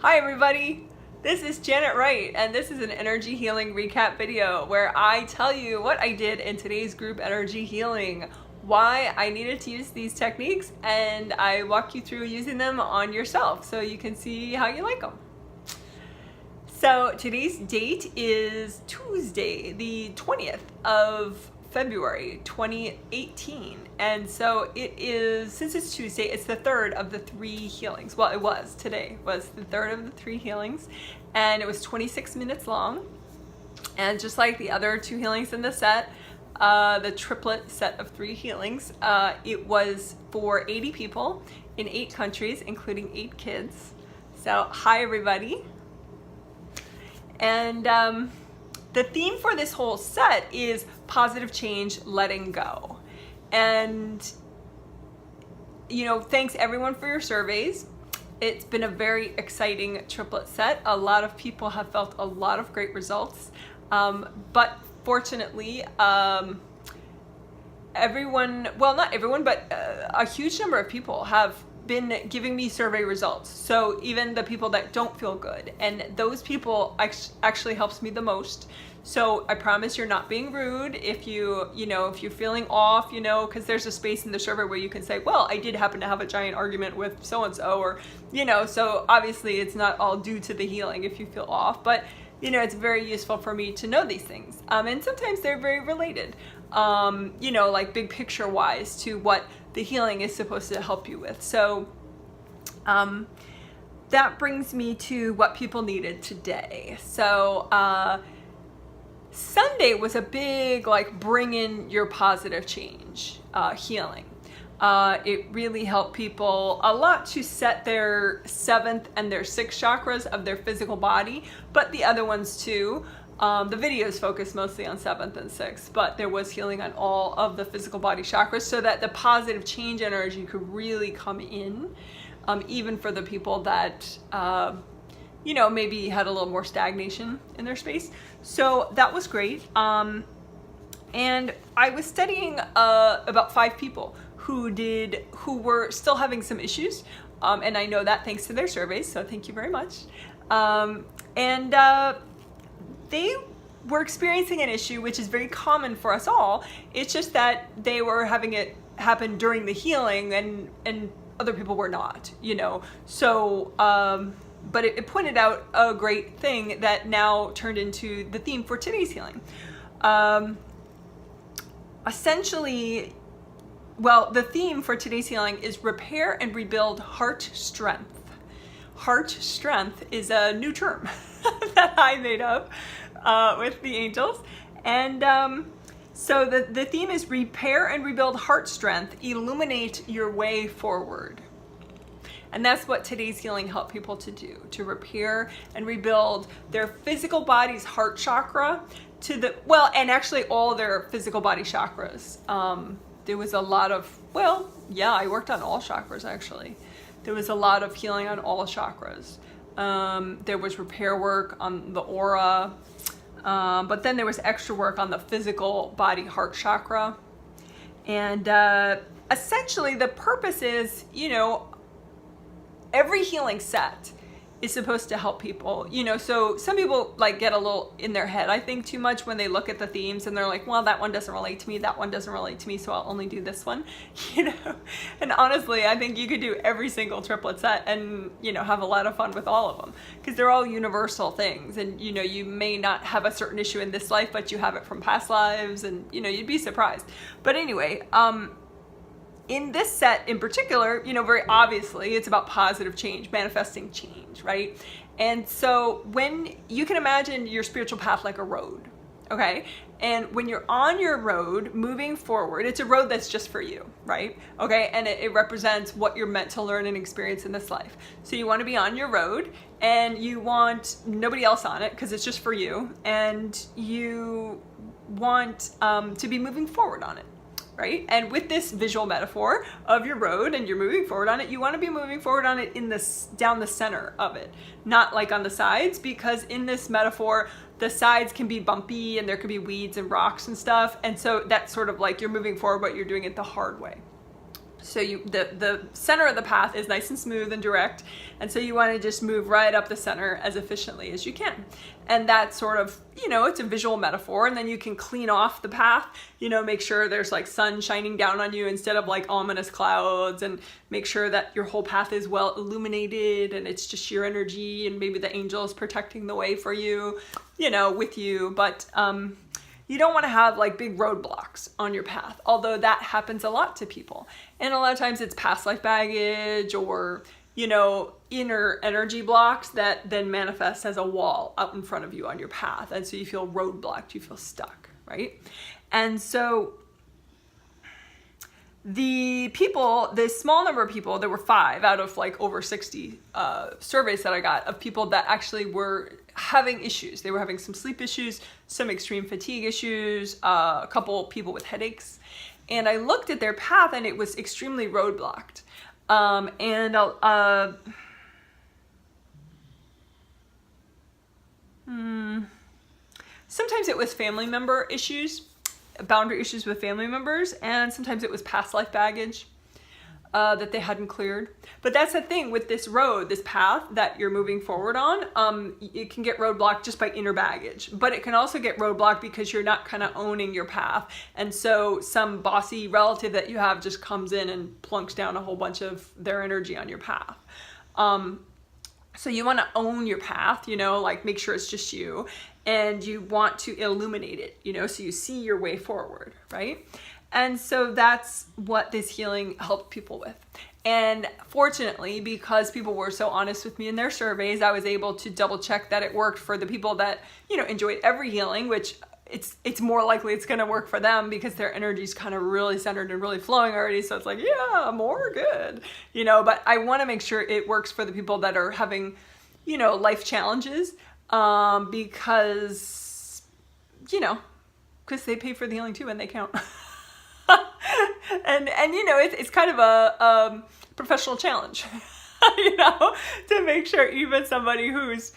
Hi everybody, this is Janet Wright and this is an energy healing recap video where I tell you what I did in today's group energy healing, why I needed to use these techniques, and I walk you through using them on yourself so you can see how you like them. So today's date is Tuesday, the 20th of February 2018, and so it is, since it's Tuesday, it's the third of the 3 healings. Well, today was the third of the 3 healings, and it was 26 minutes long. And just like the other 2 healings in the set, the triplet set of 3 healings, it was for 80 people in 8 countries, including 8 kids. So hi everybody. And the theme for this whole set is positive change, letting go. And, you know, thanks everyone for your surveys. It's been a very exciting triplet set. A lot of people have felt a lot of great results. But fortunately, everyone, well, not everyone, but a huge number of people have been giving me survey results. So even the people that don't feel good, and those people actually helps me the most. So I promise you're not being rude if if you're feeling off, because there's a space in the survey where you can say, well, I did happen to have a giant argument with so-and-so, or, so obviously it's not all due to the healing if you feel off, but it's very useful for me to know these things. And sometimes they're very related, like big picture wise to what the healing is supposed to help you with. So that brings me to what people needed today. So Sunday was a big, bring in your positive change healing. It really helped people a lot to set their 7th and their 6th chakras of their physical body, but the other ones too. The videos focus mostly on 7th and 6th, but there was healing on all of the physical body chakras so that the positive change energy could really come in, even for the people that, maybe had a little more stagnation in their space. So that was great. And I was studying about 5 people who were still having some issues. And I know that thanks to their surveys, so thank you very much. They were experiencing an issue which is very common for us all. It's just that they were having it happen during the healing and other people were not, So, but it pointed out a great thing that now turned into the theme for today's healing. Essentially, well, the theme for today's healing is repair and rebuild heart strength. Heart strength is a new term that I made up with the angels. And so the theme is repair and rebuild heart strength, illuminate your way forward. And that's what today's healing helped people to do, to repair and rebuild their physical body's heart chakra and actually all their physical body chakras. There was a lot of, I worked on all chakras actually. There was a lot of healing on all chakras. There was repair work on the aura, but then there was extra work on the physical body heart chakra. And essentially the purpose is, every healing set is supposed to help people, so some people get a little in their head, I think, too much when they look at the themes and they're like, well, that one doesn't relate to me, that one doesn't relate to me, so I'll only do this one, and honestly, I think you could do every single triplet set and, have a lot of fun with all of them, because they're all universal things, and, you may not have a certain issue in this life, but you have it from past lives, and, you'd be surprised. But anyway, in this set in particular, very obviously, it's about positive change, manifesting change, right? And so when you can imagine your spiritual path like a road, okay? And when you're on your road moving forward, it's a road that's just for you, right? Okay, and it represents what you're meant to learn and experience in this life. So you want to be on your road and you want nobody else on it because it's just for you, and you want to be moving forward on it. Right? And with this visual metaphor of your road and you're moving forward on it, you want to be moving forward on it down the center of it, not like on the sides, because in this metaphor, the sides can be bumpy and there could be weeds and rocks and stuff. And so that's sort of like you're moving forward, but you're doing it the hard way. So the center of the path is nice and smooth and direct, and so you want to just move right up the center as efficiently as you can. And that's sort of, it's a visual metaphor, and then you can clean off the path, make sure there's like sun shining down on you instead of like ominous clouds, and make sure that your whole path is well illuminated and it's just your energy, and maybe the angels protecting the way for you, with you. But you don't want to have like big roadblocks on your path, although that happens a lot to people. And a lot of times it's past life baggage or, inner energy blocks that then manifest as a wall out in front of you on your path. And so you feel roadblocked, you feel stuck, right? And so the people, this small number of people, there were 5 out of like over 60 surveys that I got of people that actually were having issues. They were having some sleep issues, some extreme fatigue issues, a couple people with headaches. And I looked at their path and it was extremely roadblocked. Sometimes it was family member issues, boundary issues with family members, and sometimes it was past life baggage that they hadn't cleared. But that's the thing with this road, this path that you're moving forward on, it can get roadblocked just by inner baggage, but it can also get roadblocked because you're not kind of owning your path. And so some bossy relative that you have just comes in and plunks down a whole bunch of their energy on your path. So you want to own your path, like make sure it's just you, and you want to illuminate it, so you see your way forward, right? And so that's what this healing helped people with. And fortunately, because people were so honest with me in their surveys, I was able to double check that it worked for the people that, enjoyed every healing, which it's more likely it's going to work for them because their energy's kind of really centered and really flowing already. So it's like, yeah, more good, but I want to make sure it works for the people that are having, life challenges, because they pay for the healing too and they count. and it's kind of a professional challenge, to make sure even somebody who's,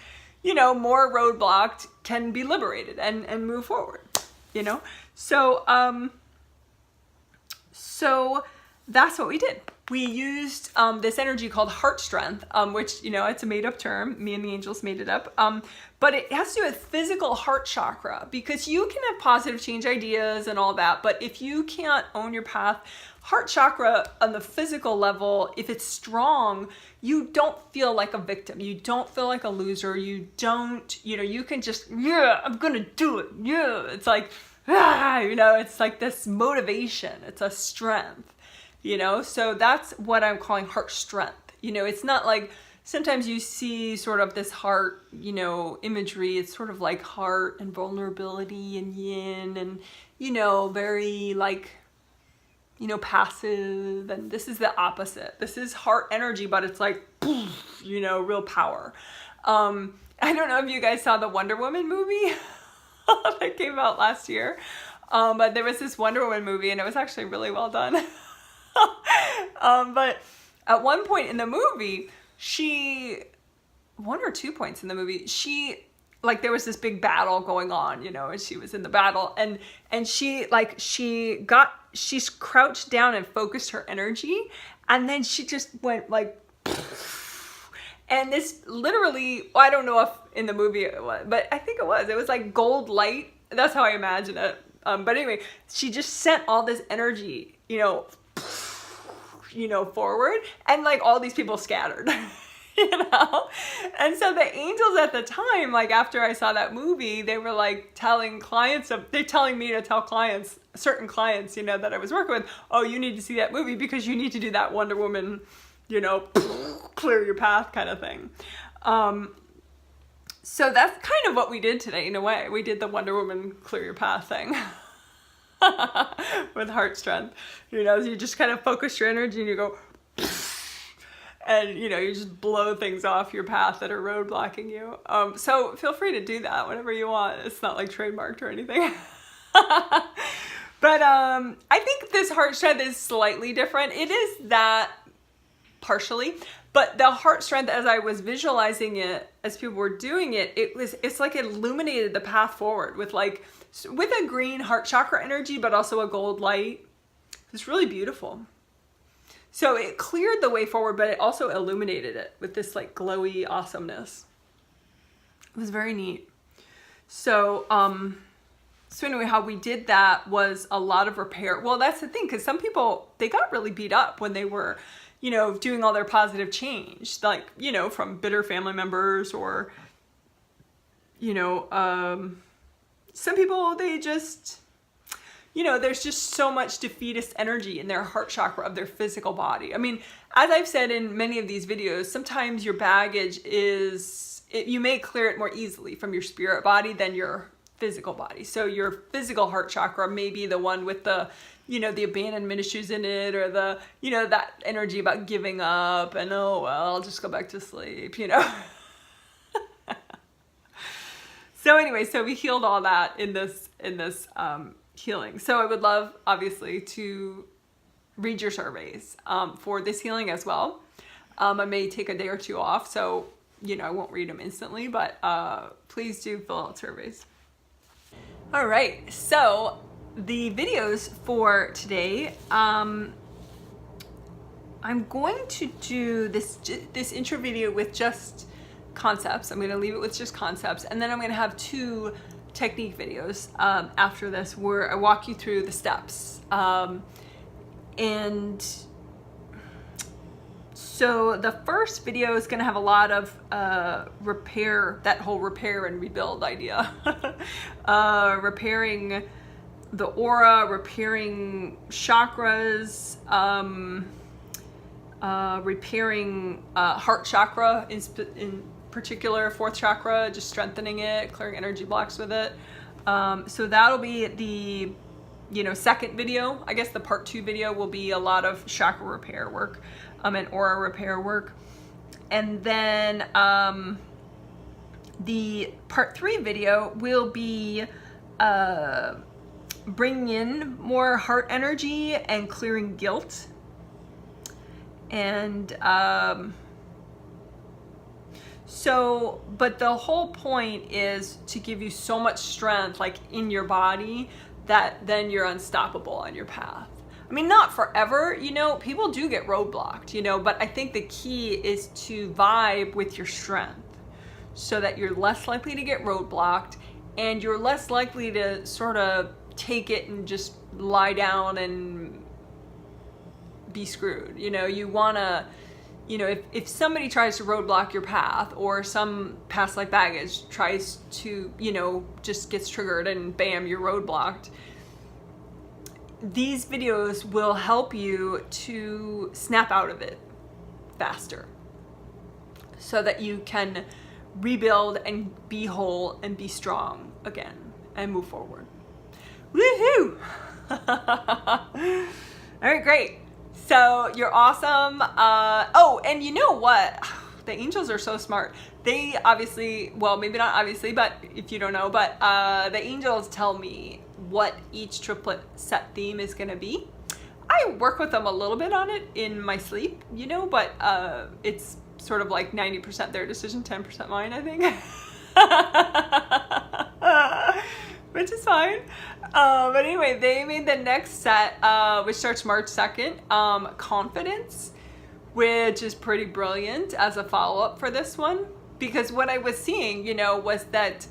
more roadblocked can be liberated and move forward, So, so that's what we did. We used this energy called heart strength, which, it's a made up term. Me and the angels made it up. But it has to do with physical heart chakra, because you can have positive change ideas and all that. But if you can't own your path, heart chakra on the physical level, if it's strong, you don't feel like a victim. You don't feel like a loser. You don't, you can just, yeah, I'm going to do it. Yeah. It's like, it's like this motivation. It's a strength. So that's what I'm calling heart strength. It's not like sometimes you see sort of this heart, imagery. It's sort of like heart and vulnerability and yin and, very like, passive. And this is the opposite. This is heart energy, but it's like, real power. I don't know if you guys saw the Wonder Woman movie that came out last year. But there was this Wonder Woman movie and it was actually really well done. But at one point in the movie, one or 2 points in the movie, there was this big battle going on, and she was in the battle and she crouched down and focused her energy. And then she just went like, and this literally, I don't know if in the movie it was, but I think it was like gold light. That's how I imagine it. But anyway, she just sent all this energy, forward, and like all these people scattered, and so the angels at the time, like after I saw that movie, they were like telling me to tell clients, certain clients, that I was working with, oh, you need to see that movie because you need to do that Wonder Woman, clear your path kind of thing. So that's kind of what we did today in a way. We did the Wonder Woman clear your path thing. With heart strength, so you just kind of focus your energy and you go, and you just blow things off your path that are roadblocking you. So feel free to do that whenever you want. It's not like trademarked or anything. But I think this heart strength is slightly different. It is that partially, but the heart strength, as I was visualizing it, as people were doing it, it's like it illuminated the path forward with a green heart chakra energy, but also a gold light. It's really beautiful. So it cleared the way forward, but it also illuminated it with this like glowy awesomeness. It was very neat. So, so anyway, how we did that was a lot of repair. Well, that's the thing, because some people, they got really beat up when they were, you know, doing all their positive change, like, you know, from bitter family members or, you know, some people, they just, you know, there's just so much defeatist energy in their heart chakra of their physical body. I mean, as I've said in many of these videos, sometimes your baggage is, you may clear it more easily from your spirit body than your physical body. So your physical heart chakra may be the one with the, you know, the abandonment issues in it, or the, you know, that energy about giving up and, oh, well, I'll just go back to sleep, you know. So anyway, so we healed all that in this healing. So I would love, obviously, to read your surveys for this healing as well. I may take a day or two off, so, you know, I won't read them instantly, but please do fill out surveys. All right, so the videos for today, I'm going to do this intro video with just concepts. I'm going to leave it with just concepts, and then I'm going to have 2 technique videos after this where I walk you through the steps. And so the first video is going to have a lot of repair, that whole repair and rebuild idea. Repairing the aura, repairing chakras, repairing heart chakra in particular, 4th chakra, just strengthening it, clearing energy blocks with it. So that'll be the, you know, second video. I guess the part 2 video will be a lot of chakra repair work and aura repair work. And then the part 3 video will be bringing in more heart energy and clearing guilt. And so, but the whole point is to give you so much strength, like in your body, that then you're unstoppable on your path. I mean, not forever, you know, people do get roadblocked, you know, but I think the key is to vibe with your strength so that you're less likely to get roadblocked and you're less likely to sort of take it and just lie down and be screwed. You know, you want to, you know, if somebody tries to roadblock your path, or some past life baggage tries to, you know, just gets triggered and bam, you're roadblocked, these videos will help you to snap out of it faster so that you can rebuild and be whole and be strong again and move forward. Woohoo! All right, great. So you're awesome. Oh, and you know what? The angels are so smart. They obviously, well, maybe not obviously, but if you don't know, but the angels tell me what each triplet set theme is going to be. I work with them a little bit on it in my sleep, you know, but it's sort of like 90% their decision, 10% mine, I think. Which is fine. But anyway, they made the next set, which starts March 2nd, Confidence, which is pretty brilliant as a follow-up for this one. Because what I was seeing, you know, was that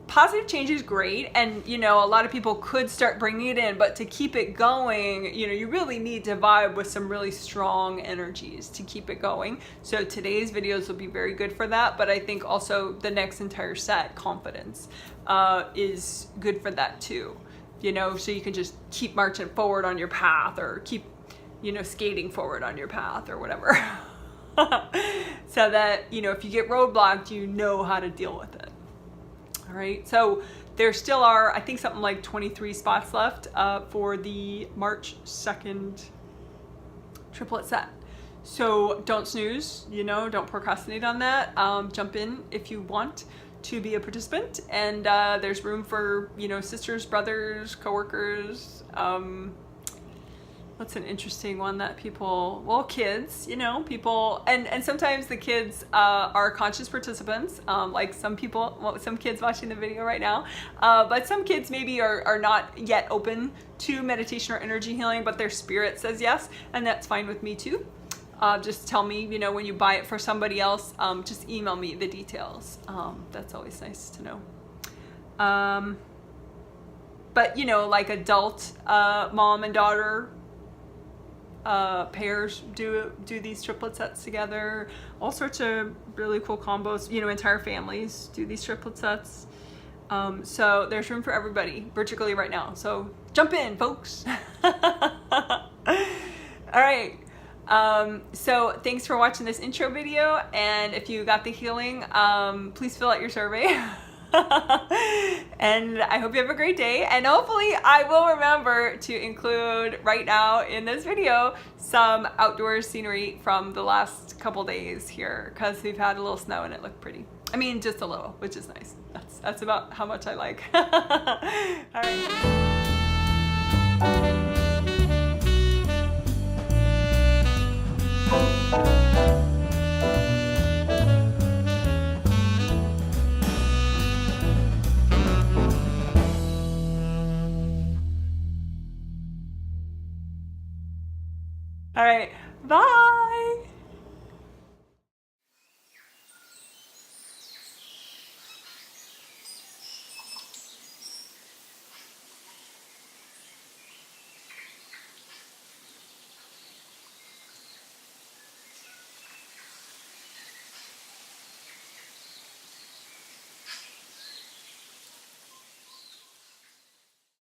positive change is great, and, you know, a lot of people could start bringing it in, but to keep it going, you know, you really need to vibe with some really strong energies to keep it going. So today's videos will be very good for that, but I think also the next entire set, Confidence, is good for that too. You know, so you can just keep marching forward on your path, or keep, you know, skating forward on your path or whatever. So that, you know, if you get roadblocked, you know how to deal with it. All right, so there still are, I think, something like 23 spots left for the March 2nd triplet set. So don't snooze, you know, don't procrastinate on that. Jump in if you want to be a participant, and there's room for, you know, sisters, brothers, coworkers. What's an interesting one that people, well, kids, you know, people, and sometimes the kids are conscious participants, like some people, well, some kids watching the video right now, but some kids maybe are not yet open to meditation or energy healing, but their spirit says yes, and that's fine with me too. Just tell me, you know, when you buy it for somebody else, just email me the details. That's always nice to know. But, you know, like adult mom and daughter pairs do these triplet sets together. All sorts of really cool combos. You know, entire families do these triplet sets. So there's room for everybody virtually right now. So jump in, folks. All right. So thanks for watching this intro video. And if you got the healing, please fill out your survey. And I hope you have a great day, and hopefully I will remember to include right now in this video some outdoor scenery from the last couple days here, because we've had a little snow and it looked pretty. I mean, just a little, which is nice. That's about how much I like. All right. All right, bye.